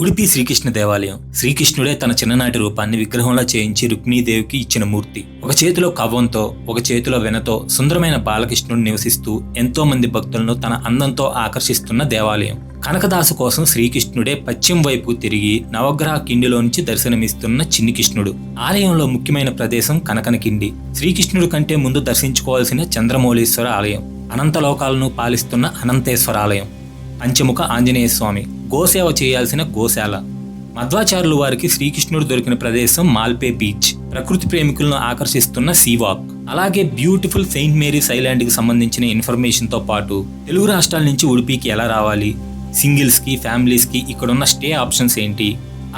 ఉడిపి శ్రీకృష్ణ దేవాలయం. శ్రీకృష్ణుడే తన చిన్ననాటి రూపాన్ని విగ్రహంలా చేయించి రుక్మిణీదేవికి ఇచ్చిన మూర్తి. ఒక చేతిలో కవ్వంతో, ఒక చేతిలో వెనతో సుందరమైన బాలకృష్ణుడు నివసిస్తూ ఎంతో మంది భక్తులను తన అందంతో ఆకర్షిస్తున్న దేవాలయం. కనకదాసు కోసం శ్రీకృష్ణుడే పశ్చిమ వైపు తిరిగి నవగ్రహ కిండిలోంచి దర్శనమిస్తున్న చిన్ని కృష్ణుడు. ఆలయంలో ముఖ్యమైన ప్రదేశం కనకన కిండి. శ్రీకృష్ణుడు కంటే ముందు దర్శించుకోవాల్సిన చంద్రమౌళీశ్వర ఆలయం, అనంతలోకాలను పాలిస్తున్న అనంతేశ్వర ఆలయం, పంచముఖ ఆంజనేయ స్వామి, గోసేవ చేయాల్సిన గోశాల. మధ్వాచార్యులు వారికి శ్రీకృష్ణుడు దొరికిన ప్రదేశం మాల్పే బీచ్, ప్రకృతి ప్రేమికులను ఆకర్షిస్తున్న సీవాక్. అలాగే బ్యూటిఫుల్ సెయింట్ మేరీస్ ఐలాండ్ కి సంబంధించిన ఇన్ఫర్మేషన్ తో పాటు తెలుగు రాష్ట్రాల నుంచి ఉడిపికి ఎలా రావాలి, సింగిల్స్ కి, ఫ్యామిలీస్ కి ఇక్కడున్న స్టే ఆప్షన్స్ ఏంటి,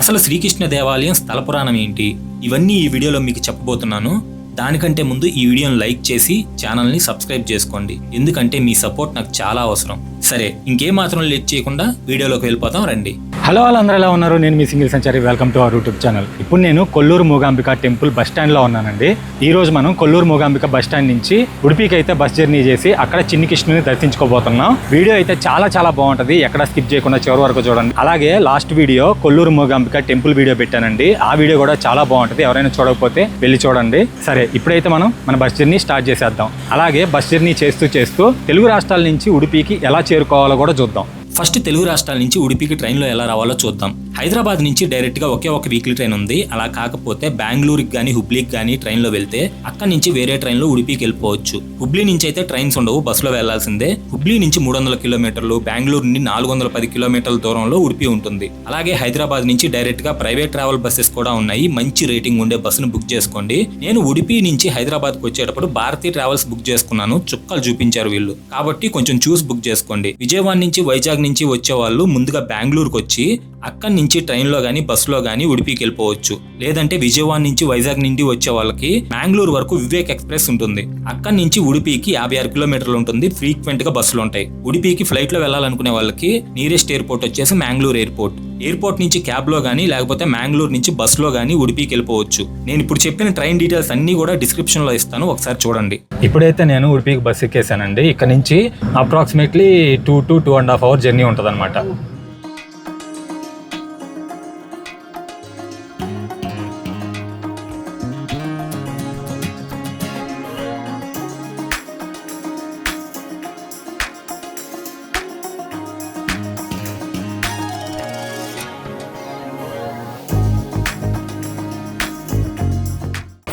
అసలు శ్రీకృష్ణ దేవాలయం స్థల పురాణం ఏంటి, ఇవన్నీ ఈ వీడియోలో మీకు చెప్పబోతున్నాను. దానికంటే ముందు ఈ వీడియోని లైక్ చేసి ఛానల్ని సబ్స్క్రైబ్ చేసుకోండి, ఎందుకంటే మీ సపోర్ట్ నాకు చాలా అవసరం. సరే, ఇంకేమాత్రం లేట్ చేయకుండా వీడియోలోకి వెళ్ళిపోతాం రండి. హలో, వాళ్ళందరూ ఎలా ఉన్నారు? నేను మీ single Sanchari. Welcome to our YouTube channel. ఇప్పుడు నేను కొల్లూరు మూగాంబిక టెంపుల్ బస్ స్టాండ్లో ఉన్నానండి. ఈ రోజు మనం కొల్లూరు మూగాంబిక బస్ స్టాండ్ నుంచి ఉడిపికి అయితే బస్ జర్నీ చేసి అక్కడ చిన్ని కృష్ణుని దర్శించుకోబోతున్నాం. వీడియో అయితే చాలా చాలా బాగుంటుంది, ఎక్కడ స్కిప్ చేయకుండా చివరి వరకు చూడండి. అలాగే last video Kollur Mookambika temple video పెట్టానండి, ఆ వీడియో కూడా చాలా బాగుంటుంది, ఎవరైనా చూడకపోతే వెళ్ళి చూడండి. సరే, ఇప్పుడైతే మనం మన బస్ జర్నీ స్టార్ట్ చేసేద్దాం. అలాగే బస్ జర్నీ చేస్తూ తెలుగు రాష్ట్రాల నుంచి ఉడిపికి ఎలా చేరుకోవాలో కూడా చూద్దాం. ఫస్ట్ తెలుగు రాష్ట్రాల నుంచి ఉడిపికి ట్రైన్లో ఎలా రావాలో చూద్దాం. హైదరాబాద్ నుంచి డైరెక్ట్గా ఒకే ఒక వీక్లీ ట్రైన్ ఉంది. అలా కాకపోతే బెంగళూరుకి కానీ హుబ్లీకి కానీ ట్రైన్లో వెళ్తే అక్కడి నుంచి వేరే ట్రైన్లో ఉడిపికి వెళ్ళిపోవచ్చు. హుబ్లీ నుంచి అయితే ట్రైన్స్ ఉండవు, బస్సులో వెళ్లాల్సిందే. హుబ్లీ నుంచి 300 కిలోమీటర్లు, బెంగళూరు నుండి 410 కిలోమీటర్ల దూరంలో ఉడిపి ఉంటుంది. అలాగే హైదరాబాద్ నుంచి డైరెక్ట్గా ప్రైవేట్ ట్రావెల్ బస్సెస్ కూడా ఉన్నాయి. మంచి రేటింగ్ ఉండే బస్సును బుక్ చేసుకోండి. నేను ఉడిపి నుంచి హైదరాబాద్కి వచ్చేటప్పుడు భారతీ ట్రావెల్స్ బుక్ చేసుకున్నాను, చుక్కలు చూపించారు వీళ్ళు, కాబట్టి కొంచెం చూసి బుక్ చేసుకోండి. విజయవాడ నుంచి, వైజాగ్ నుంచి వచ్చే వాళ్ళు ముందుగా బెంగళూరుకి వచ్చి అక్కడి నుంచి ట్రైన్లో గానీ బస్సులో గానీ ఉడిపికి వెళ్ళిపోవచ్చు. లేదంటే విజయవాడ నుంచి, వైజాగ్ నుండి వచ్చే వాళ్ళకి బెంగళూరు వరకు వివేక్ ఎక్స్ప్రెస్ ఉంటుంది. అక్కడి నుంచి ఉడిపికి 56 కిలోమీటర్లు ఉంటుంది. ఫ్రీక్వెంట్ గా బస్సులు ఉంటాయి. ఉడిపికి ఫ్లైట్ లో వెళ్లాలనుకునే వాళ్ళకి నియరెస్ట్ ఎయిర్పోర్ట్ వచ్చేసి మ్యాంగ్లూర్ ఎయిర్పోర్ట్. ఎయిర్పోర్ట్ నుంచి క్యాబ్ లో గానీ లేకపోతే మ్యాంగ్లూర్ నుంచి బస్ లో గానీ ఉడిపికి వెళ్ళిపోవచ్చు. నేను ఇప్పుడు చెప్పిన ట్రైన్ డీటెయిల్స్ అన్ని కూడా డిస్క్రిప్షన్ లో ఇస్తాను, ఒకసారి చూడండి. ఇప్పుడైతే నేను ఉడిపికి బస్ ఎక్కేసానండి. ఇక్కడ నుంచి అప్రాక్సిమేట్లీ 2 to 2.5 hours జర్నీ ఉంటుంది అనమాట.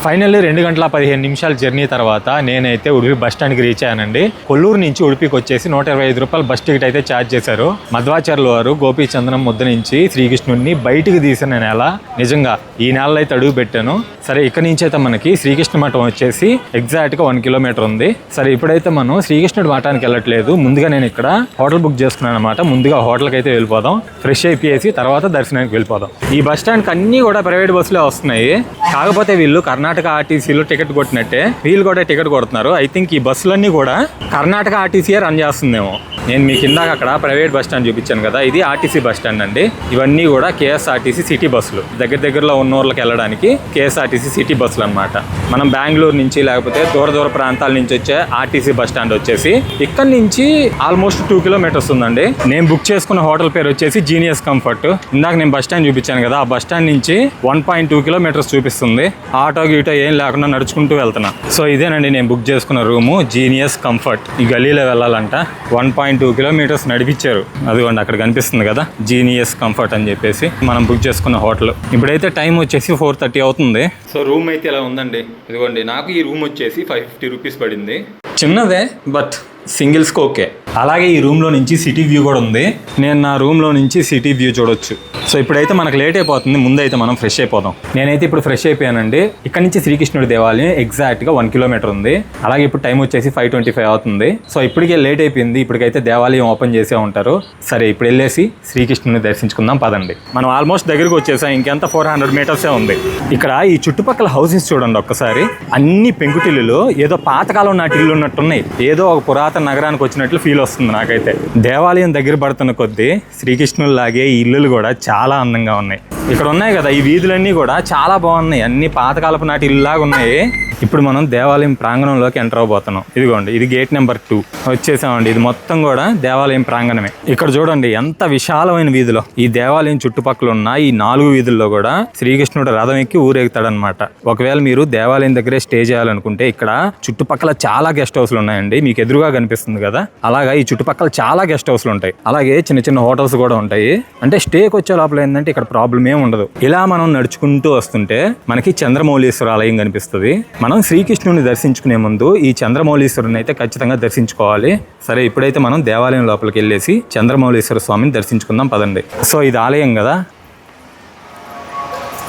ఫైనల్లీ 2 గంటల 15 నిమిషాల జర్నీ తర్వాత నేనైతే ఉడిపి బస్ స్టాండ్కి రీచ్ అయ్యానండి. కొల్లూరు నుంచి ఉడిపికి వచ్చేసి 125 రూపాయలు బస్ టికెట్ అయితే ఛార్జ్ చేశారు. మధ్వాచార్యుల వారు గోపీచంద్రం ముద్ద నుంచి శ్రీకృష్ణుడిని బయటికి తీసిన నేల. నిజంగా ఈ నేలలో అయితే అడుగు పెట్టాను. సరే, ఇక్కడ నుంచి అయితే మనకి శ్రీకృష్ణ మఠం వచ్చేసి ఎగ్జాక్ట్గా 1 కిలోమీటర్ ఉంది. సరే, ఇప్పుడైతే మనం శ్రీకృష్ణుడి మఠానికి వెళ్ళట్లేదు. ముందుగా నేను ఇక్కడ హోటల్ బుక్ చేసుకున్నాను అనమాట. ముందుగా హోటల్కి అయితే వెళ్ళిపోదాం, ఫ్రెష్ అయిపోయేసి తర్వాత దర్శనానికి వెళ్ళిపోదాం. ఈ బస్ స్టాండ్కి అన్నీ కూడా ప్రైవేట్ బస్సులే వస్తున్నాయి. కాకపోతే వీళ్ళు కర్ణాటక ఆర్టీసీలో టికెట్ కొట్టినట్టే వీళ్ళు కూడా టికెట్ కొడుతున్నారు. ఐ థింక్ ఈ బస్సులన్నీ కూడా కర్ణాటక ఆర్టీసీయే రన్ చేస్తుందేమో. నేను మీకు ఇందాక అక్కడ ప్రైవేట్ బస్ స్టాండ్ చూపించాను కదా, ఇది ఆర్టీసీ బస్ స్టాండ్ అండి. ఇవన్నీ కూడా కేఎస్ఆర్టీసీ సిటీ బస్సులు, దగ్గరలో ఉన్న ఊర్లకు వెళ్ళడానికి కేఎస్ఆర్టీసీ సిటీ బస్సులు అనమాట. మనం బెంగళూరు నుంచి లేకపోతే దూర ప్రాంతాల నుంచి వచ్చే ఆర్టీసీ బస్ స్టాండ్ వచ్చేసి ఇక్కడ నుంచి ఆల్మోస్ట్ 2 కిలోమీటర్స్ ఉందండి. నేను బుక్ చేసుకున్న హోటల్ పేరు వచ్చేసి జీనియస్ కంఫర్ట్. ఇందాక నేను బస్ స్టాండ్ చూపించాను కదా, ఆ బస్ స్టాండ్ నుంచి 1.2 కిలోమీటర్స్ చూపిస్తుంది. ఆటో గీటో ఏం లేకుండా నడుచుకుంటూ వెళ్తున్నా. సో ఇదేనండి నేను బుక్ చేసుకున్న రూము, జీనియస్ కంఫర్ట్. ఈ గలీలో వెళ్ళాలంట 1.2 కిలోమీటర్స్ నడిపించారు. అదిగోండి అక్కడ కనిపిస్తుంది కదా, జీనియస్ కంఫర్ట్ అని చెప్పేసి మనం బుక్ చేసుకున్న హోటల్. ఇప్పుడైతే టైం వచ్చేసి 4:30 అవుతుంది. సో రూమ్ అయితే ఇలా ఉందండి. ఇదిగోండి, నాకు ఈ రూమ్ వచ్చేసి 550 రూపీస్ పడింది. చిన్నదే, బట్ సింగిల్స్కి ఓకే. అలాగే ఈ రూమ్లో నుంచి సిటీ వ్యూ కూడా ఉంది. నేను నా రూమ్లో నుంచి సిటీ వ్యూ చూడొచ్చు. సో ఇప్పుడైతే మనకు లేట్ అయిపోతుంది, ముందైతే మనం ఫ్రెష్ అయిపోదాం. నేనైతే ఇప్పుడు ఫ్రెష్ అయిపోయానండి. ఇక్కడ నుంచి శ్రీకృష్ణుడి దేవాలయం ఎగ్జాక్ట్గా 1 కిలోమీటర్ ఉంది. అలాగే ఇప్పుడు టైం వచ్చేసి 5:25 అవుతుంది. సో ఇప్పటికే లేట్ అయిపోయింది. ఇప్పటికైతే దేవాలయం ఓపెన్ చేసే ఉంటారు. సరే, ఇప్పుడు వెళ్ళేసి శ్రీకృష్ణుని దర్శించుకుందాం పదండి. మనం ఆల్మోస్ట్ దగ్గరికి వచ్చేసాం, ఇంకెంత 400 మీటర్సే ఉంది. ఇక్కడ ఈ చుట్టుపక్కల హౌసెస్ చూడండి ఒక్కసారి. అన్ని పెంకుటిల్లులు, ఏదో పాతకాలం నాటి ఇల్లు ఉన్నట్టున్నాయి. ఏదో ఒక పురాతన నగరానికి వచ్చినట్లు ఫీల్ వస్తుంది నాకైతే. దేవాలయం దగ్గర పడుతున్న కొద్దీ శ్రీకృష్ణుల్లాగే ఈ ఇల్లులు కూడా చాలా అందంగా ఉన్నాయి. ఇక్కడ ఉన్నాయి కదా ఈ వీధులన్నీ కూడా చాలా బాగున్నాయి, అన్ని పాతకాలపు నాటి ఇల్లులాగా ఉన్నాయి. ఇప్పుడు మనం దేవాలయం ప్రాంగణంలోకి ఎంటర్ అవబోతున్నాం. ఇదిగోండి, ఇది గేట్ నెంబర్ 2 వచ్చేసామండి. ఇది మొత్తం కూడా దేవాలయం ప్రాంగణమే. ఇక్కడ చూడండి ఎంత విశాలమైన వీధిలో ఈ దేవాలయం చుట్టుపక్కల ఉన్న ఈ 4 వీధుల్లో కూడా శ్రీకృష్ణుడు రథం ఎక్కి ఊరేగుతాడనమాట. ఒకవేళ మీరు దేవాలయం దగ్గరే స్టే చేయాలనుకుంటే ఇక్కడ చుట్టుపక్కల చాలా గెస్ట్ హౌస్లు ఉన్నాయండి. మీకు ఎదురుగా కనిపిస్తుంది కదా, అలాగా ఈ చుట్టుపక్కల చాలా గెస్ట్ హౌస్లు ఉంటాయి. అలాగే చిన్న చిన్న హోటల్స్ కూడా ఉంటాయి. అంటే స్టేకి వచ్చే లోపల ఏంటంటే ఇక్కడ ప్రాబ్లం ఏం ఉండదు. ఇలా మనం నడుచుకుంటూ వస్తుంటే మనకి చంద్రమౌళీశ్వర ఆలయం కనిపిస్తుంది. మనం శ్రీకృష్ణుని దర్శించుకునే ముందు ఈ చంద్రమౌళీశ్వరుని అయితే ఖచ్చితంగా దర్శించుకోవాలి. సరే, ఇప్పుడైతే మనం దేవాలయం లోపలికి వెళ్ళేసి చంద్రమౌళీశ్వర స్వామిని దర్శించుకుందాం పదండి. సో ఇది ఆలయం కదా,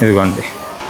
ఇదిగోండి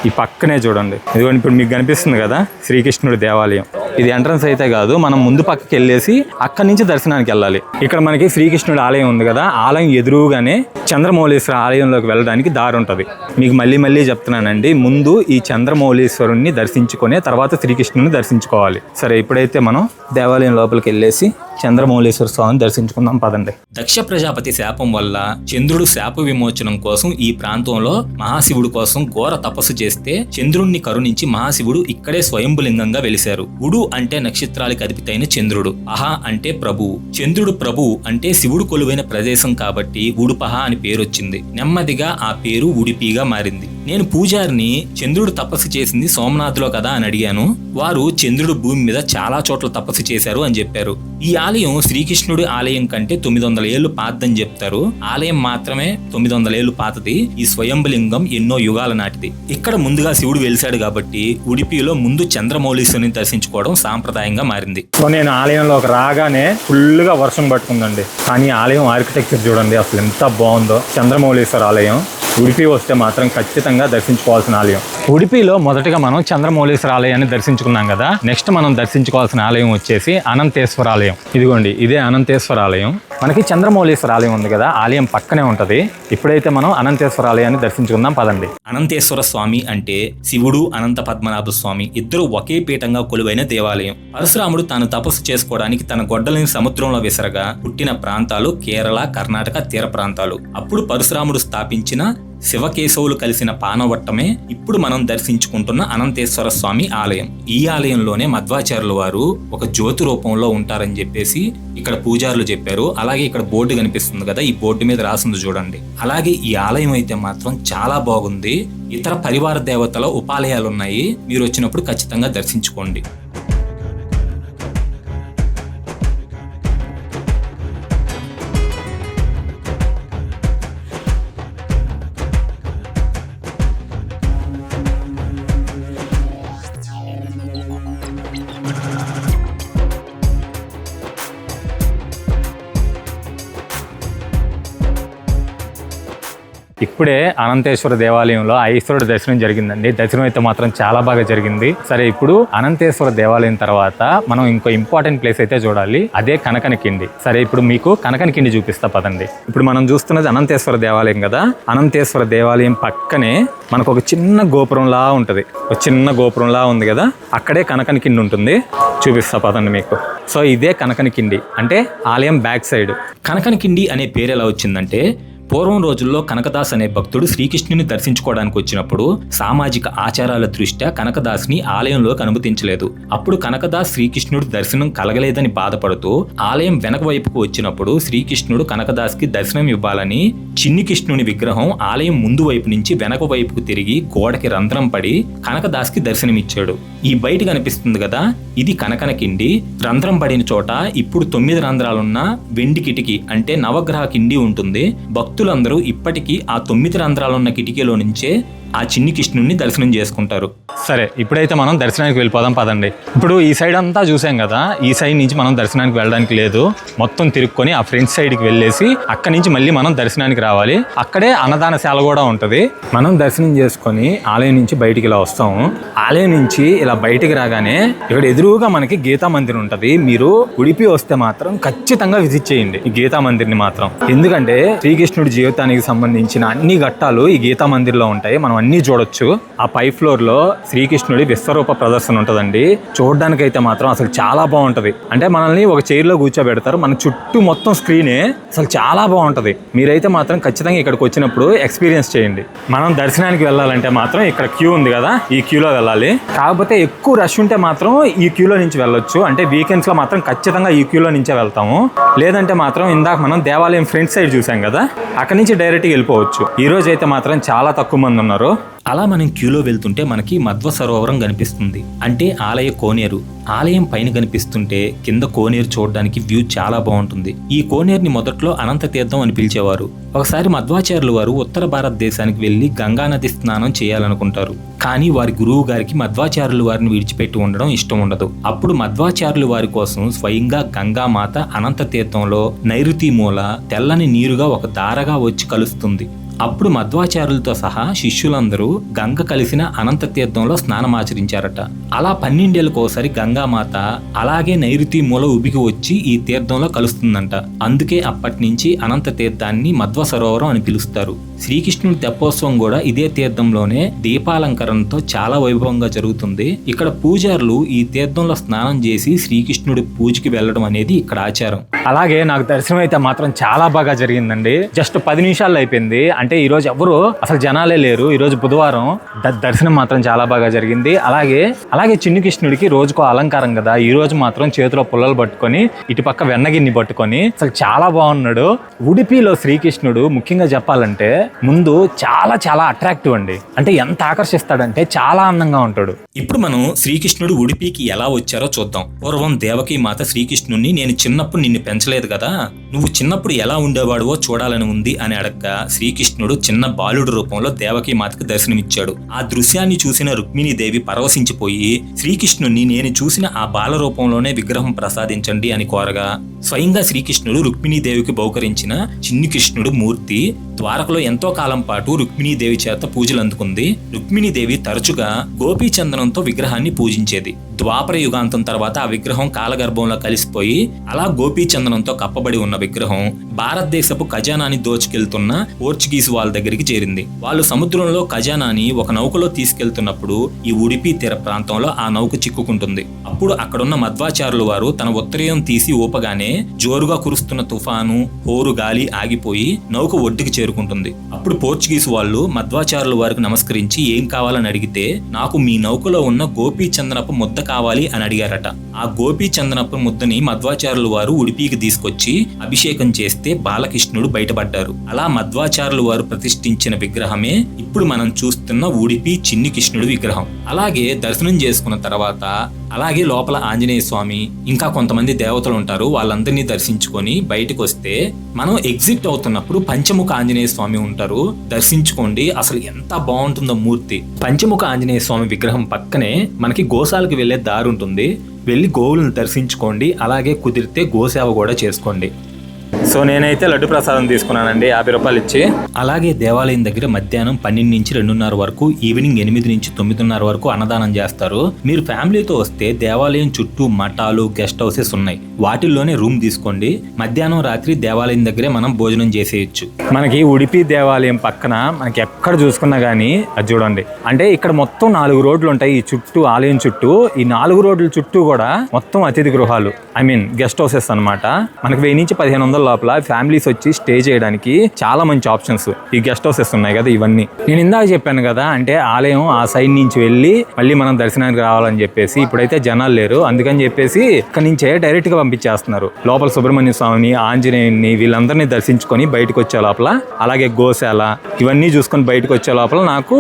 ఈ పక్కనే చూడండి. ఇదిగోండి ఇప్పుడు మీకు కనిపిస్తుంది కదా శ్రీకృష్ణుడి దేవాలయం. ఇది ఎంట్రన్స్ అయితే కాదు, మనం ముందు పక్కకి వెళ్ళేసి అక్కడి నుంచి దర్శనానికి వెళ్ళాలి. ఇక్కడ మనకి శ్రీకృష్ణుడి ఆలయం ఉంది కదా, ఆలయం ఎదురుగానే చంద్రమౌళీశ్వర ఆలయంలోకి వెళ్ళడానికి దారి ఉంటుంది. మీకు మళ్ళీ చెప్తున్నానండి, ముందు ఈ చంద్రమౌళీశ్వరుణ్ణి దర్శించుకొని తర్వాత శ్రీకృష్ణుని దర్శించుకోవాలి. సరే, ఇప్పుడైతే మనం దేవాలయం లోపలికి వెళ్ళేసి చంద్రమౌళీశ్వర స్వామిని దర్శించుకుందాం పదండి. దక్ష ప్రజాపతి శాపం వల్ల చంద్రుడు శాప విమోచనం కోసం ఈ ప్రాంతంలో మహాశివుడు కోసం ఘోర తపస్సు చేస్తే చంద్రుణ్ణి కరుణించి మహాశివుడు ఇక్కడే స్వయంభులింగంగా వెలిశారు. ఉడు అంటే నక్షత్రాలకు అధిపతైన చంద్రుడు, అహ అంటే ప్రభువు. చంద్రుడు ప్రభువు అంటే శివుడు కొలువైన ప్రదేశం కాబట్టి ఉడుపహ అని పేరొచ్చింది. నెమ్మదిగా ఆ పేరు ఉడిపిగా మారింది. నేను పూజారిని చంద్రుడు తపస్సు చేసింది సోమనాథ్లో కదా అని అడిగాను. వారు చంద్రుడు భూమి మీద చాలా చోట్ల తపస్సు చేశారు అని చెప్పారు. ఈ ఆలయం శ్రీకృష్ణుడి ఆలయం కంటే 900 ఏళ్లు పాతదని చెప్తారు. ఆలయం మాత్రమే 900 ఏళ్లు పాతది. ఈ స్వయంభులింగం ఎన్నో యుగాల నాటిది. ఇక్కడ ముందుగా శివుడు వెలిశాడు కాబట్టి ఉడిపిలో ముందు చంద్రమౌళీశ్వరుని దర్శించుకోవడం సాంప్రదాయంగా మారింది. సో నేను ఆలయంలోకి రాగానే ఫుల్గా వర్షం పట్టుకుందండి, కానీ ఆలయం ఆర్కిటెక్చర్ చూడండి అసలు ఎంత బాగుందో. చంద్రమౌళీశ్వర ఆలయం ఉడిపి వస్తే మాత్రం ఖచ్చితంగా దర్శించుకోవాల్సిన ఆలయం. ఉడిపిలో మొదటగా మనం చంద్రమౌళీశ్వర ఆలయాన్ని దర్శించుకున్నాం కదా, నెక్స్ట్ మనం దర్శించుకోవాల్సిన ఆలయం వచ్చేసి అనంతేశ్వర ఆలయం. ఇదిగోండి, ఇదే అనంతేశ్వర ఆలయం. మనకి చంద్రమౌళీశ్వర ఆలయం ఉంది కదా, ఆలయం పక్కనే ఉంటది. ఇప్పుడైతే మనం అనంతేశ్వర ఆలయాన్ని దర్శించుకుందాం పదండి. అనంతేశ్వర స్వామి అంటే శివుడు అనంత పద్మనాభ స్వామి ఇద్దరు ఒకే పీఠంగా కొలువైన దేవాలయం. పరశురాముడు తాను తపస్సు చేసుకోవడానికి తన గొడ్డలిని సముద్రంలో విసరగా పుట్టిన ప్రాంతాలు కేరళ, కర్ణాటక తీర ప్రాంతాలు. అప్పుడు పరశురాముడు స్థాపించిన శివకేశవులు కలిసిన పానవట్టమే ఇప్పుడు మనం దర్శించుకుంటున్న అనంతేశ్వర స్వామి ఆలయం. ఈ ఆలయంలోనే మధ్వాచార్యుల వారు ఒక జ్యోతి రూపంలో ఉంటారని చెప్పేసి ఇక్కడ పూజారులు చెప్పారు. అలాగే ఇక్కడ బోర్డు కనిపిస్తుంది కదా, ఈ బోర్డు మీద రాసింది చూడండి. అలాగే ఈ ఆలయం అయితే మాత్రం చాలా బాగుంది. ఇతర పరివార దేవతల ఉపాలయాలు ఉన్నాయి, మీరు వచ్చినప్పుడు ఖచ్చితంగా దర్శించుకోండి. ఇప్పుడే అనంతేశ్వర దేవాలయంలో ఆ ఈశ్వరుడు దర్శనం జరిగిందండి. దర్శనం అయితే మాత్రం చాలా బాగా జరిగింది. సరే, ఇప్పుడు అనంతేశ్వర దేవాలయం తర్వాత మనం ఇంకో ఇంపార్టెంట్ ప్లేస్ అయితే చూడాలి, అదే కనకనకిండి. సరే, ఇప్పుడు మీకు కనకనకిండి చూపిస్తా పదండి. ఇప్పుడు మనం చూస్తున్నది అనంతేశ్వర దేవాలయం కదా, అనంతేశ్వర దేవాలయం పక్కనే మనకు ఒక చిన్న గోపురంలా ఉంటుంది. ఒక చిన్న గోపురంలా ఉంది కదా, అక్కడే కనకనకిండి ఉంటుంది. చూపిస్తా పదండి మీకు. సో ఇదే కనకనకిండి, అంటే ఆలయం బ్యాక్ సైడ్. కనకనకిండి అనే పేరు ఎలా వచ్చిందంటే, పూర్వం రోజుల్లో కనకదాస్ అనే భక్తుడు శ్రీకృష్ణుని దర్శించుకోవడానికి వచ్చినప్పుడు సామాజిక ఆచారాల దృష్ట్యా కనకదాస్ని ఆలయంలోకి అనుమతించలేదు. అప్పుడు కనకదాస్ శ్రీకృష్ణుడు దర్శనం కలగలేదని బాధపడుతూ ఆలయం వెనక వైపుకు వచ్చినప్పుడు శ్రీకృష్ణుడు కనకదాస్కి దర్శనం ఇవ్వాలని చిన్ని కృష్ణుని విగ్రహం ఆలయం ముందు వైపు నుంచి వెనక వైపుకు తిరిగి గోడకి రంధ్రం పడి కనకదాస్కి దర్శనమిచ్చాడు. ఈ బయట కనిపిస్తుంది కదా, ఇది కనకనకిండి. రంధ్రం పడిన చోట ఇప్పుడు 9 రంధ్రాలున్న వెండి కిటికీ అంటే నవగ్రహ కిండి ఉంటుంది. భక్తులందరూ ఇప్పటికీ ఆ 9 రంధ్రాలున్న కిటికీలో నుంచే ఆ చిన్ని కృష్ణుడిని దర్శనం చేసుకుంటారు. సరే, ఇప్పుడైతే మనం దర్శనానికి వెళ్ళిపోదాం పదండి. ఇప్పుడు ఈ సైడ్ అంతా చూసాం కదా, ఈ సైడ్ నుంచి మనం దర్శనానికి వెళ్ళడానికి లేదు. మొత్తం తిరుక్కొని ఆ ఫ్రంట్ సైడ్కి వెళ్ళేసి అక్కడి నుంచి మళ్ళీ మనం దర్శనానికి రావాలి. అక్కడే అన్నదానశాల కూడా ఉంటుంది. మనం దర్శనం చేసుకొని ఆలయం నుంచి బయటికి ఇలా వస్తాము. ఆలయం నుంచి ఇలా బయటికి రాగానే ఇక్కడ ఎదురుగా మనకి గీతా మందిర్ ఉంటుంది. మీరు ఉడిపి వస్తే మాత్రం ఖచ్చితంగా విజిట్ చేయండి ఈ గీతా మందిర్ని మాత్రం. ఎందుకంటే శ్రీకృష్ణుడు శ్రీకృష్ణుడి జీవితానికి సంబంధించిన అన్ని ఘట్టాలు ఈ గీతా మందిర్లో ఉంటాయి. మనం అన్నీ చూడొచ్చు. ఆ పై ఫ్లోర్లో శ్రీకృష్ణుడి విశ్వరూప ప్రదర్శన ఉంటుందండి. చూడడానికైతే మాత్రం అసలు చాలా బాగుంటది. అంటే మనల్ని ఒక చైర్లో కూర్చోబెడతారు, మన చుట్టూ మొత్తం స్క్రీనే. అసలు చాలా బాగుంటది. మీరైతే మాత్రం ఖచ్చితంగా ఇక్కడికి వచ్చినప్పుడు ఎక్స్పీరియన్స్ చేయండి. మనం దర్శనానికి వెళ్ళాలంటే మాత్రం ఇక్కడ క్యూ ఉంది కదా, ఈ క్యూలో వెళ్ళాలి. కాకపోతే ఎక్కువ రష్ ఉంటే మాత్రం ఈ క్యూలో నుంచి వెళ్ళొచ్చు. అంటే వీకెండ్స్ లో మాత్రం ఖచ్చితంగా ఈ క్యూలో నుంచే వెళ్తాము. లేదంటే మాత్రం ఇందాక మనం దేవాలయం ఫ్రంట్ సైడ్ చూసాం కదా, అక్కడి నుంచి డైరెక్ట్గా వెళ్ళిపోవచ్చు. ఈ రోజు అయితే మాత్రం చాలా తక్కువ మంది ఉన్నారు. అలా మనం క్యూలో వెళ్తుంటే మనకి మధ్వ సరోవరం కనిపిస్తుంది. అంటే ఆలయ కోనేరు. ఆలయం పైన కనిపిస్తుంటే కింద కోనేరు చూడడానికి వ్యూ చాలా బాగుంటుంది. ఈ కోనేరుని మొదట్లో అనంత తీర్థం అని పిలిచేవారు. ఒకసారి మధ్వాచార్యులు వారు ఉత్తర భారతదేశానికి వెళ్లి గంగానది స్నానం చేయాలనుకుంటారు. కానీ వారి గురువు గారికి మధ్వాచార్యులు వారిని విడిచిపెట్టి ఉండడం ఇష్టం ఉండదు. అప్పుడు మధ్వాచార్యులు వారి కోసం స్వయంగా గంగామాత అనంత తీర్థంలో నైరుతి మూల తెల్లని నీరుగా ఒక దారగా వచ్చి కలుస్తుంది. అప్పుడు మధ్వాచార్యులతో సహా శిష్యులందరూ గంగ కలిసిన అనంత తీర్థంలో స్నానమాచరించారట. అలా 12 ఏళ్ళకోసారి గంగామాత అలాగే నైరుతి మూల ఉబికి వచ్చి ఈ తీర్థంలో కలుస్తుందంట. అందుకే అప్పటి నుంచి అనంత తీర్థాన్ని మధ్వ సరోవరం అని పిలుస్తారు. శ్రీకృష్ణుడి తెప్పోత్సవం కూడా ఇదే తీర్థంలోనే దీపాలంకరణతో చాలా వైభవంగా జరుగుతుంది. ఇక్కడ పూజారులు ఈ తీర్థంలో స్నానం చేసి శ్రీకృష్ణుడి పూజకి వెళ్ళడం అనేది ఇక్కడ ఆచారం. అలాగే నాకు దర్శనం అయితే మాత్రం చాలా బాగా జరిగిందండి. జస్ట్ 10 నిమిషాల్లో అయిపోయింది. అంటే ఈ రోజు ఎవరు అసలు జనాలే లేరు. ఈ రోజు బుధవారం. దర్శనం మాత్రం చాలా బాగా జరిగింది. అలాగే చిన్ని కృష్ణుడికి రోజుకో అలంకారం కదా, ఈ రోజు మాత్రం చేతిలో పుల్లలు పట్టుకొని ఇటుపక్క వెన్నగిన్ని పట్టుకొని అసలు చాలా బాగున్నాడు. ఉడిపిలో శ్రీకృష్ణుడు ముఖ్యంగా చెప్పాలంటే ముందు చాలా చాలా అట్రాక్టివ్ అండి. అంటే ఎంత ఆకర్షిస్తాడంటే చాలా అందంగా ఉంటాడు. ఇప్పుడు మనం శ్రీకృష్ణుడు ఉడిపికి ఎలా వచ్చారో చూద్దాం. పూర్వం దేవకీ మాత శ్రీకృష్ణుడిని, నేను చిన్నప్పుడు నిన్ను పెంచలేదు కదా, నువ్వు చిన్నప్పుడు ఎలా ఉండేవాడువో చూడాలని ఉంది అని అడగ్గా శ్రీకృష్ణుడు చిన్న బాలుడు రూపంలో దేవకీ మాతకు దర్శనమిచ్చాడు. ఆ దృశ్యాన్ని చూసిన రుక్మిణీదేవి పరవశించిపోయి శ్రీకృష్ణుడిని నేను చూసిన ఆ బాల రూపంలోనే విగ్రహం ప్రసాదించండి అని కోరగా స్వయంగా శ్రీకృష్ణుడు రుక్మిణీదేవికి బహుకరించిన చిన్ని కృష్ణుడు మూర్తి ద్వారకలో ఎంతో కాలం పాటు రుక్మిణీదేవి చేత పూజలు అందుకుంది. రుక్మిణీదేవి తరచుగా గోపీచందనంతో విగ్రహాన్ని పూజించేది. ద్వాపర యుగాంతం తర్వాత ఆ విగ్రహం కాలగర్భంలో కలిసిపోయి అలా గోపీచందనంతో కప్పబడి ఉన్న విగ్రహం భారతదేశపు ఖజానాని దోచుకెళ్తున్న పోర్చుగీస్ వాళ్ళ దగ్గరికి చేరింది. వాళ్ళు సముద్రంలో ఖజానాని ఒక నౌకలో తీసుకెళ్తున్నప్పుడు ఈ ఉడిపి తీర ప్రాంతంలో ఆ నౌక చిక్కుకుంటుంది. అప్పుడు అక్కడున్న మధ్వాచార్యులు వారు తన ఉత్తరీయం తీసి ఊపగానే జోరుగా కురుస్తున్న తుఫాను, హోరు గాలి ఆగిపోయి నౌక ఒడ్డుకి చేరుకుంటుంది. అప్పుడు పోర్చుగీస్ వాళ్ళు మధ్వాచార్యుల వారికి నమస్కరించి ఏం కావాలని అడిగితే నాకు మీ నౌకలో ఉన్న గోపీ చందనపు ముద్ద కావాలి అని అడిగారట. ఆ గోపీ చందనపు ముద్దని మధ్వాచార్యుల వారు ఉడిపికి తీసుకొచ్చి అభిషేకం చేస్తే బాలకృష్ణుడు బయటపడ్డారు. అలా మధ్వాచార్యుల వారు ప్రతిష్ఠించిన విగ్రహమే ఇప్పుడు మనం చూస్తున్న ఉడిపి చిన్ని కృష్ణుడి విగ్రహం. అలాగే దర్శనం చేసుకున్న తర్వాత అలాగే లోపల ఆంజనేయ స్వామి ఇంకా కొంతమంది దేవతలు ఉంటారు. వాళ్ళందరినీ దర్శించుకొని బయటకు వస్తే మనం ఎగ్జిట్ అవుతున్నప్పుడు పంచముఖ ఆంజనేయ స్వామి ఉంటారు. దర్శించుకోండి, అసలు ఎంత బాగుంటుందో మూర్తి. పంచముఖ ఆంజనేయ స్వామి విగ్రహం పక్కనే మనకి గోశాలకు వెళ్లే దారి ఉంటుంది. వెళ్ళి గోవులను దర్శించుకోండి. అలాగే కుదిరితే గోసేవ కూడా చేసుకోండి. సో నేనైతే లడ్డు ప్రసాదం తీసుకున్నానండి 50 రూపాయలు ఇచ్చి. అలాగే దేవాలయం దగ్గర మధ్యాహ్నం 12 నుంచి 2:30 వరకు, ఈవినింగ్ 8 నుంచి 9:30 వరకు అన్నదానం చేస్తారు. మీరు ఫ్యామిలీతో వస్తే దేవాలయం చుట్టూ మఠాలు, గెస్ట్ హౌసెస్ ఉన్నాయి. వాటిల్లోనే రూమ్ తీసుకోండి. మధ్యాహ్నం రాత్రి దేవాలయం దగ్గరే మనం భోజనం చేసేయచ్చు. మనకి ఉడిపి దేవాలయం పక్కన మనకి ఎక్కడ చూసుకున్నా గానీ అది చూడండి. అంటే ఇక్కడ మొత్తం 4 రోడ్లు ఉంటాయి. ఈ చుట్టూ ఆలయం చుట్టూ ఈ 4 రోడ్ల చుట్టూ కూడా మొత్తం అతిథి గృహాలు, గెస్ట్ హౌసెస్ అన్నమాట. మనకి 1000 నుంచి 1500 లోపల ఫ్యామిలీస్ వచ్చి స్టే చేయడానికి చాలా మంచి ఆప్షన్స్ ఈ గెస్ట్ హౌసెస్ ఉన్నాయి కదా. ఇవన్నీ నేను ఇందాక చెప్పాను కదా, అంటే ఆలయం ఆ సైడ్ నుంచి వెళ్ళి మళ్ళీ మనం దర్శనానికి రావాలని చెప్పేసి ఇప్పుడైతే జనాలు లేరు. అందుకని చెప్పేసి ఇక్కడ నుంచే డైరెక్ట్ గా పంపించేస్తున్నారు. లోపల సుబ్రహ్మణ్య స్వామిని, ఆంజనేయుని వీళ్ళందరినీ దర్శించుకొని బయటకు వచ్చే లోపల, అలాగే గోశాల ఇవన్నీ చూసుకొని బయటకు వచ్చే లోపల నాకు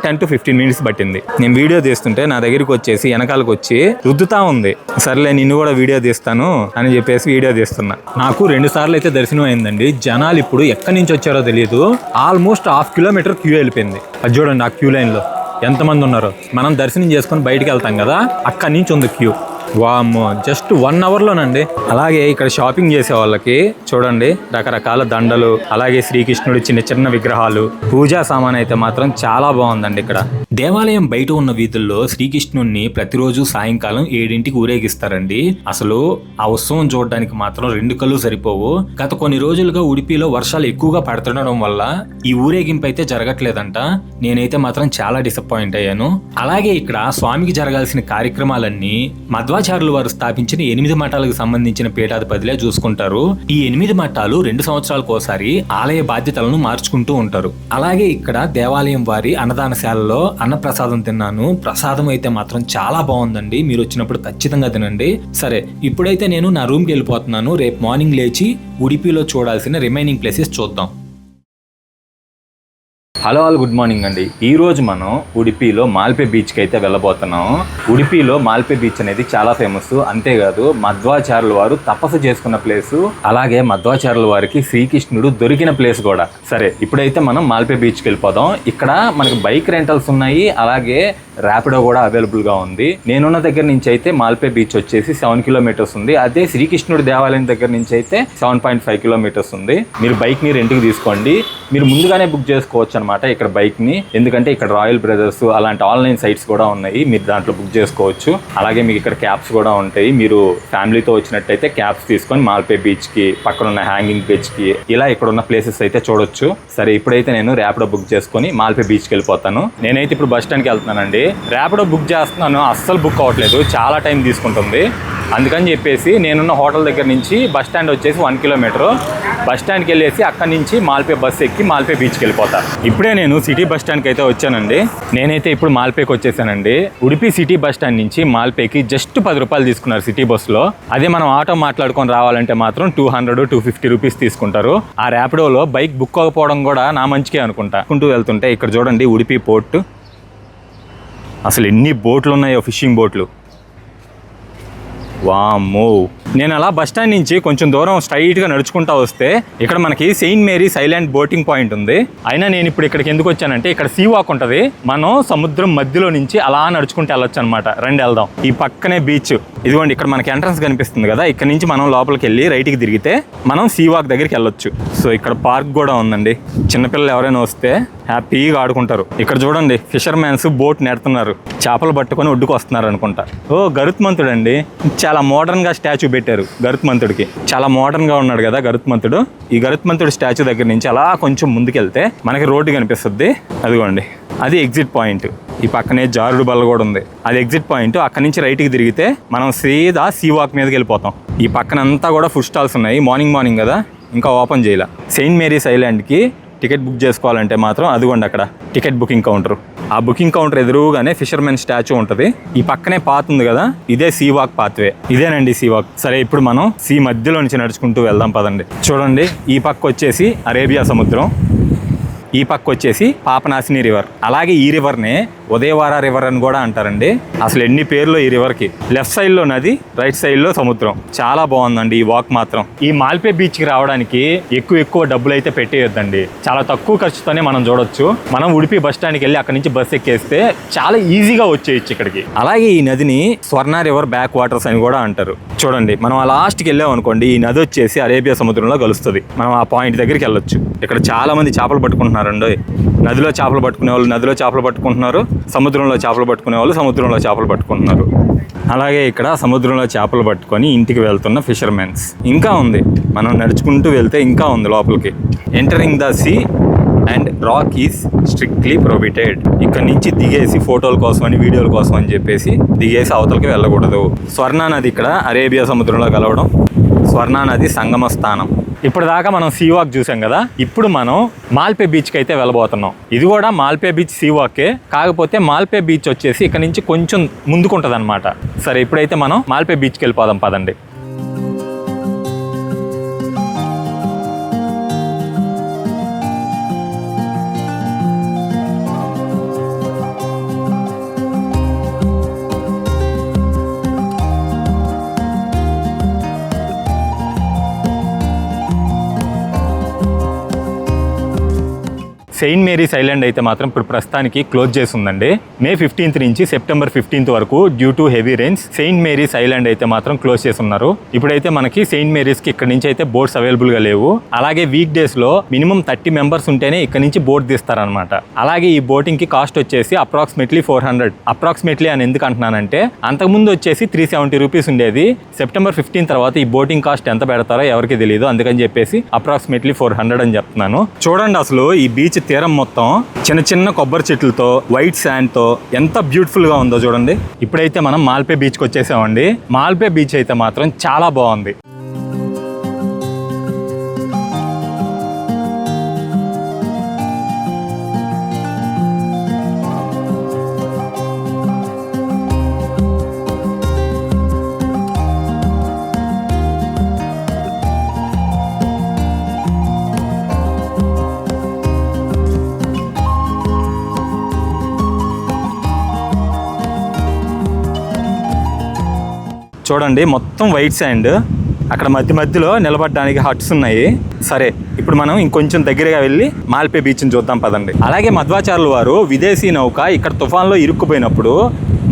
10 to 15 minutes పట్టింది. నేను వీడియో తీస్తుంటే నా దగ్గరికి వచ్చేసి వెనకాలకు వచ్చి రుద్దుతా ఉంది. సర్లే నిన్ను కూడా వీడియో తీస్తాను అని చెప్పేసి వీడియో తీస్తున్నా. నాకు 2 సార్లు అయితే దర్శనం అయిందండి. జనాలు ఇప్పుడు ఎక్కడి నుంచి వచ్చారో తెలియదు. ఆల్మోస్ట్ 1/2 kilometer క్యూ వెళ్ళిపోయింది. అది చూడండి, ఆ క్యూ లైన్ లో ఎంతమంది ఉన్నారో. మనం దర్శనం చేసుకొని బయటికి వెళ్తాం కదా, అక్కడి నుంచి ఉంది క్యూ. వామ్మో, జస్ట్ 1 అవర్లోనండి. అలాగే ఇక్కడ షాపింగ్ చేసే వాళ్ళకి చూడండి రకరకాల దండలు, అలాగే శ్రీకృష్ణుడి చిన్న చిన్న విగ్రహాలు, పూజా సామాన్ అయితే మాత్రం చాలా బాగుందండి ఇక్కడ. దేవాలయం బయట ఉన్న వీధుల్లో శ్రీకృష్ణుణ్ణి ప్రతిరోజు సాయంకాలం 7ంటికి ఊరేగిస్తారండి. అసలు ఆ ఉత్సవం చూడడానికి మాత్రం 2 కళ్ళు సరిపోవు. గత కొన్ని రోజులుగా ఉడిపిలో వర్షాలు ఎక్కువగా పడుతుండడం వల్ల ఈ ఊరేగింపు అయితే జరగట్లేదంట. నేనైతే మాత్రం చాలా డిసప్పాయింట్ అయ్యాను. అలాగే ఇక్కడ స్వామికి జరగాల్సిన కార్యక్రమాలన్నీ మధ్వాచార్యుల వారు స్థాపించిన 8 మఠాలకు సంబంధించిన పీఠాధిపతులే చూసుకుంటారు. ఈ 8 మఠాలు 2 సంవత్సరాలకు ఒకసారి ఆలయ బాధ్యతలను మార్చుకుంటూ ఉంటారు. అలాగే ఇక్కడ దేవాలయం వారి అన్నదానశాలలో అన్నప్రసాదం తిన్నాను. ప్రసాదం అయితే మాత్రం చాలా బాగుందండి. మీరు వచ్చినప్పుడు ఖచ్చితంగా తినండి. సరే, ఇప్పుడైతే నేను నా రూమ్కి వెళ్ళిపోతున్నాను. రేపు మార్నింగ్ లేచి ఉడిపిలో చూడాల్సిన రిమైనింగ్ ప్లేసెస్ చూద్దాం. హలో ఆల్, గుడ్ మార్నింగ్ అండి. ఈ రోజు మనం ఉడిపిలో మాల్పే బీచ్కి అయితే వెళ్ళబోతున్నాం. ఉడిపిలో మాల్పే బీచ్ అనేది చాలా ఫేమస్. అంతేకాదు మధ్వాచార్యుల వారు తపస్సు చేసుకున్న ప్లేసు, అలాగే మధ్వాచార్యుల వారికి శ్రీకృష్ణుడు దొరికిన ప్లేస్ కూడా. సరే, ఇప్పుడైతే మనం మాల్పే బీచ్కి వెళ్ళిపోదాం. ఇక్కడ మనకి బైక్ రెంటల్స్ ఉన్నాయి, అలాగే ర్యాపిడో కూడా అవైలబుల్గా ఉంది. నేనున్న దగ్గర నుంచి అయితే మాల్పే బీచ్ వచ్చేసి 7 కిలోమీటర్స్ ఉంది. అదే శ్రీకృష్ణుడి దేవాలయం దగ్గర నుంచి అయితే 7.5 కిలోమీటర్స్ ఉంది. మీరు బైక్ని రెంట్కి తీసుకోండి. మీరు ముందుగానే బుక్ చేసుకోవచ్చు అనమాట ఇక్కడ బైక్ని. ఎందుకంటే ఇక్కడ రాయల్ బ్రదర్స్ అలాంటి ఆన్లైన్ సైట్స్ కూడా ఉన్నాయి, మీరు దాంట్లో బుక్ చేసుకోవచ్చు. అలాగే మీకు ఇక్కడ క్యాబ్స్ కూడా ఉంటాయి. మీరు ఫ్యామిలీతో వచ్చినట్టయితే క్యాబ్స్ తీసుకొని మాల్పే బీచ్కి, పక్కన ఉన్న హ్యాంగింగ్ బీచ్కి, ఇలా ఇక్కడ ఉన్న ప్లేసెస్ అయితే చూడొచ్చు. సరే, ఇప్పుడైతే నేను ర్యాపిడో బుక్ చేసుకొని మాల్పే బీచ్కి వెళ్ళిపోతాను. నేనైతే ఇప్పుడు బస్ స్టాండ్కి వెళ్తున్నానండి. ర్యాపిడో బుక్ చేస్తున్నాను, అస్సలు బుక్ అవ్వట్లేదు, చాలా టైం తీసుకుంటుంది. అందుకని చెప్పేసి నేనున్న హోటల్ దగ్గర నుంచి బస్ స్టాండ్ వచ్చేసి 1 కిలోమీటర్. బస్ స్టాండ్కి వెళ్ళేసి అక్కడి నుంచి మాల్పే బస్ ఎక్కి మాల్పే బీచ్కి వెళ్ళిపోతాను. ఇప్పుడే నేను సిటీ బస్ స్టాండ్కి అయితే వచ్చానండి. నేనైతే ఇప్పుడు మాల్పేకి వచ్చేసానండి. ఉడిపి సిటీ బస్ స్టాండ్ నుంచి మాల్పేకి జస్ట్ 10 రూపాయలు తీసుకున్నారు సిటీ బస్సులో. అదే మనం ఆటో మాట్లాడుకొని రావాలంటే మాత్రం 200-250 రూపీస్ తీసుకుంటారు. ఆ ర్యాపిడోలో బైక్ బుక్ అవ్వకపోవడం కూడా నా మంచికే అనుకుంటా. వెళ్తుంటే ఇక్కడ చూడండి ఉడిపి పోర్ట్. అసలు ఎన్ని బోట్లు ఉన్నాయో, ఫిషింగ్ బోట్లు. వామ్మో, నేను అలా బస్ స్టాండ్ నుంచి కొంచెం దూరం స్ట్రైట్గా నడుచుకుంటా వస్తే ఇక్కడ మనకి Saint Mary's island boating point ఉంది. అయినా నేను ఇప్పుడు ఇక్కడికి ఎందుకు వచ్చానంటే ఇక్కడ సీ వాక్ ఉంటుంది. మనం సముద్రం మధ్యలో నుంచి అలా నడుచుకుంటూ వెళ్ళొచ్చు అనమాట. రండి వెళ్దాం. ఈ పక్కనే బీచ్. ఇదిగోండి ఇక్కడ మనకి ఎంట్రన్స్ కనిపిస్తుంది కదా, ఇక్కడ నుంచి మనం లోపలికి వెళ్ళి రైట్కి తిరిగితే మనం సీ వాక్ దగ్గరికి వెళ్ళొచ్చు. సో ఇక్కడ పార్క్ కూడా ఉందండి. చిన్నపిల్లలు ఎవరైనా వస్తే హ్యాపీగా ఆడుకుంటారు. ఇక్కడ చూడండి ఫిషర్ మ్యాన్స్ బోట్ నెడుతున్నారు, చేపలు పట్టుకొని ఒడ్డుకు వస్తున్నారు అనుకుంటా. ఓ, గరుత్మంతుడు అండి. చాలా మోడర్న్ గా స్టాచ్యూ పెట్టారు గరుత్మంతుడికి. చాలా మోడర్న్ గా ఉన్నాడు కదా గరుత్మంతుడు. ఈ గరుత్మంతుడి స్టాచ్యూ దగ్గర నుంచి అలా కొంచెం ముందుకెళ్తే మనకి రోడ్డు కనిపిస్తుంది. అదిగోండి, అది ఎగ్జిట్ పాయింట్. ఈ పక్కనే జారుడు బల్ల కూడా ఉంది, అది ఎగ్జిట్ పాయింట్. అక్కడి నుంచి రైట్కి తిరిగితే మనం సీదా సీ వాక్ మీదకి వెళ్ళిపోతాం. ఈ పక్కన అంతా కూడా ఫుడ్ స్టాల్స్ ఉన్నాయి. మార్నింగ్ కదా, ఇంకా ఓపెన్ చేయాల. సెయింట్ మేరీస్ ఐలాండ్కి టికెట్ బుక్ చేసుకోవాలంటే మాత్రం అదిగోండి అక్కడ టికెట్ బుకింగ్ కౌంటర్. ఆ బుకింగ్ కౌంటర్ ఎదురుగానే ఫిషర్మెన్ స్టాచ్యూ ఉంటుంది. ఈ పక్కనే పాత్ ఉంది కదా, ఇదే సీ వాక్ పాత్వే. ఇదేనండి సీ వాక్. సరే, ఇప్పుడు మనం సీ మధ్యలో నుంచి నడుచుకుంటూ వెళ్దాం పదండి. చూడండి, ఈ పక్క వచ్చేసి అరేబియా సముద్రం, ఈ పక్క వచ్చేసి పాపనాశిని రివర్. అలాగే ఈ రివర్నే ఉదయవార రివర్ అని కూడా అంటారండి. అసలు ఎన్ని పేర్లు ఈ రివర్కి. లెఫ్ట్ సైడ్లో నది, రైట్ సైడ్లో సముద్రం. చాలా బాగుందండి ఈ వాక్ మాత్రం. ఈ మాల్పే బీచ్కి రావడానికి ఎక్కువ డబ్బులు అయితే పెట్టేయొద్దండి. చాలా తక్కువ ఖర్చుతోనే మనం చూడొచ్చు. మనం ఉడిపి బస్ స్టాండ్కి వెళ్ళి అక్కడి నుంచి బస్ ఎక్కేస్తే చాలా ఈజీగా వచ్చేయచ్చు ఇక్కడికి. అలాగే ఈ నదిని స్వర్ణ రివర్ బ్యాక్ వాటర్స్ అని కూడా అంటారు. చూడండి, మనం ఆ లాస్ట్కి వెళ్ళాం అనుకోండి, ఈ నది వచ్చేసి అరేబియా సముద్రంలో కలుస్తుంది. మనం ఆ పాయింట్ దగ్గరికి వెళ్ళొచ్చు. ఇక్కడ చాలా మంది చేపలు పట్టుకుంటున్నారండి. నదిలో చేపలు పట్టుకునే వాళ్ళు నదిలో చేపలు పట్టుకుంటున్నారు, సముద్రంలో చేపలు పట్టుకునే వాళ్ళు సముద్రంలో చేపలు పట్టుకుంటున్నారు. అలాగే ఇక్కడ సముద్రంలో చేపలు పట్టుకొని ఇంటికి వెళ్తున్న ఫిషర్మెన్స్ ఇంకా ఉంది. మనం నడుచుకుంటూ వెళ్తే ఇంకా ఉంది లోపలికి. Entering the sea and rock is strictly prohibited. ఇక్కడ నుంచి దిగేసి ఫోటోల కోసం అని, వీడియోల కోసం అని చెప్పేసి దిగేసి అవతలకి వెళ్ళకూడదు. స్వర్ణ నది ఇక్కడ అరేబియా సముద్రంలో కలవడం, స్వర్ణ నది సంగమ స్థానం. ఇప్పటిదాకా మనం సీ వాక్ చూసాం కదా, ఇప్పుడు మనం మాల్పే బీచ్కి అయితే వెళ్ళబోతున్నాం. ఇది కూడా మాల్పే బీచ్ సీ వాకే, కాకపోతే మాల్పే బీచ్ వచ్చేసి ఇక్కడ నుంచి కొంచెం ముందుకుంటుంది అనమాట. సరే, ఇప్పుడైతే మనం మాల్పే బీచ్కి వెళ్ళిపోదాం పదండి. సెయింట్ మేరీస్ ఐలాండ్ అయితే మాత్రం ఇప్పుడు ప్రస్తుతానికి క్లోజ్ చేసి ఉందండి. మే 15th నుంచి సెప్టెంబర్ 15th వరకు due to heavy rains Saint Mary's island అయితే మాత్రం క్లోజ్ చేసి ఉన్నారు. ఇప్పుడైతే మనకి సెయింట్ మేరీస్కి ఇక్కడ నుంచి అయితే బోట్స్ అవైలబుల్గా లేవు. అలాగే వీక్ డేస్లో మినిమం 30 మెంబర్స్ ఉంటేనే ఇక్కడ నుంచి బోట్ తీస్తారనమాట. అలాగే ఈ బోటింగ్కి కాస్ట్ వచ్చేసి అప్రాక్సిమేట్లీ 400. అప్రాక్సిమేట్లీ అని ఎందుకు అంటున్నానంటే అంతకుముందు వచ్చేసి 370 రూపీస్ ఉండేది. సెప్టెంబర్ 15 తర్వాత ఈ బోటింగ్ కాస్ట్ ఎంత పెడతారో ఎవరికి తెలియదు. అందుకని చెప్పేసి అప్రాక్సిమేట్లీ 400 అని చెప్తున్నాను. చూడండి అసలు ఈ బీచ్ తీరం మొత్తం చిన్న చిన్న కొబ్బరి చెట్లతో వైట్ శాండ్ తో ఎంత బ్యూటిఫుల్ గా ఉందో చూడండి. ఇప్పుడైతే మనం మాల్పే బీచ్కి వచ్చేసామండి. మాల్పే బీచ్ అయితే మాత్రం చాలా బాగుంది. చూడండి మొత్తం వైట్ శాండ్, అక్కడ మధ్యలో నిలబడడానికి హట్స్ ఉన్నాయి. సరే ఇప్పుడు మనం ఇంకొంచెం దగ్గరగా వెళ్ళి మాల్పే బీచ్ని చూద్దాం పదండి. అలాగే మధ్వాచార్యులు వారు విదేశీ నౌక ఇక్కడ తుఫాన్లో ఇరుక్కుపోయినప్పుడు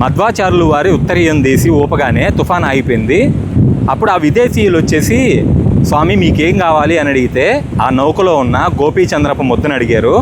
మధ్వాచార్యులు వారి ఉత్తరీయం దేశీ ఊపగానే తుఫాన్ ఆగిపోయింది. అప్పుడు ఆ విదేశీయులు వచ్చేసి స్వామి మీకేం కావాలి అని అడిగితే ఆ నౌకలో ఉన్న గోపీచంద్రప్ప ముద్దను అడిగారు.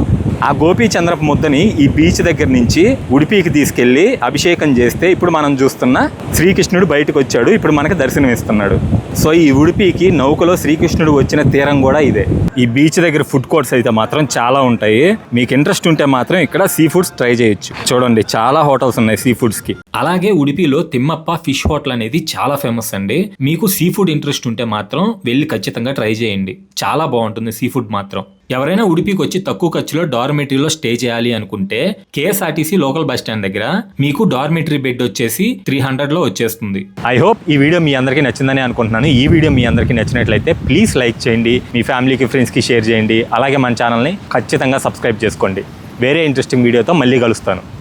ఆ గోపీచంద్రప్ప ముద్దని ఈ బీచ్ దగ్గర నుంచి ఉడిపికి తీసుకెళ్లి అభిషేకం చేస్తే ఇప్పుడు మనం చూస్తున్న శ్రీకృష్ణుడు బయటకు వచ్చాడు. ఇప్పుడు మనకి దర్శనం ఇస్తున్నాడు. సో ఈ ఉడిపికి నౌకలో శ్రీకృష్ణుడు వచ్చిన తీరం కూడా ఇదే. ఈ బీచ్ దగ్గర ఫుడ్ కోర్ట్స్ అయితే మాత్రం చాలా ఉంటాయి. మీకు ఇంట్రెస్ట్ ఉంటే మాత్రం ఇక్కడ సీ ఫుడ్స్ ట్రై చేయొచ్చు. చూడండి చాలా హోటల్స్ ఉన్నాయి సీ ఫుడ్స్ కి. అలాగే ఉడిపిలో తిమ్మప్ప ఫిష్ హోటల్ అనేది చాలా ఫేమస్ అండి. మీకు సీ ఫుడ్ ఇంట్రెస్ట్ ఉంటే మాత్రం వెళ్ళి ఖచ్చితంగా ట్రై చేయండి. చాలా బాగుంటుంది సీ ఫుడ్ మాత్రం. ఎవరైనా ఉడిపికి వచ్చి తక్కువ ఖర్చులో డార్మెటరీలో స్టే చేయాలి అనుకుంటే KSRTC లోకల్ బస్ స్టాండ్ దగ్గర మీకు డార్మెటరీ బెడ్ వచ్చేసి 300లో వచ్చేస్తుంది. ఐ హోప్ ఈ వీడియో మీ అందరికీ నచ్చిందని అనుకుంటున్నాను. ఈ వీడియో మీ అందరికీ నచ్చినట్లయితే ప్లీజ్ లైక్ చేయండి, మీ ఫ్యామిలీకి ఫ్రెండ్స్కి షేర్ చేయండి. అలాగే మన ఛానల్ని ఖచ్చితంగా సబ్స్క్రైబ్ చేసుకోండి. వేరే ఇంట్రెస్టింగ్ వీడియోతో మళ్ళీ కలుస్తాను.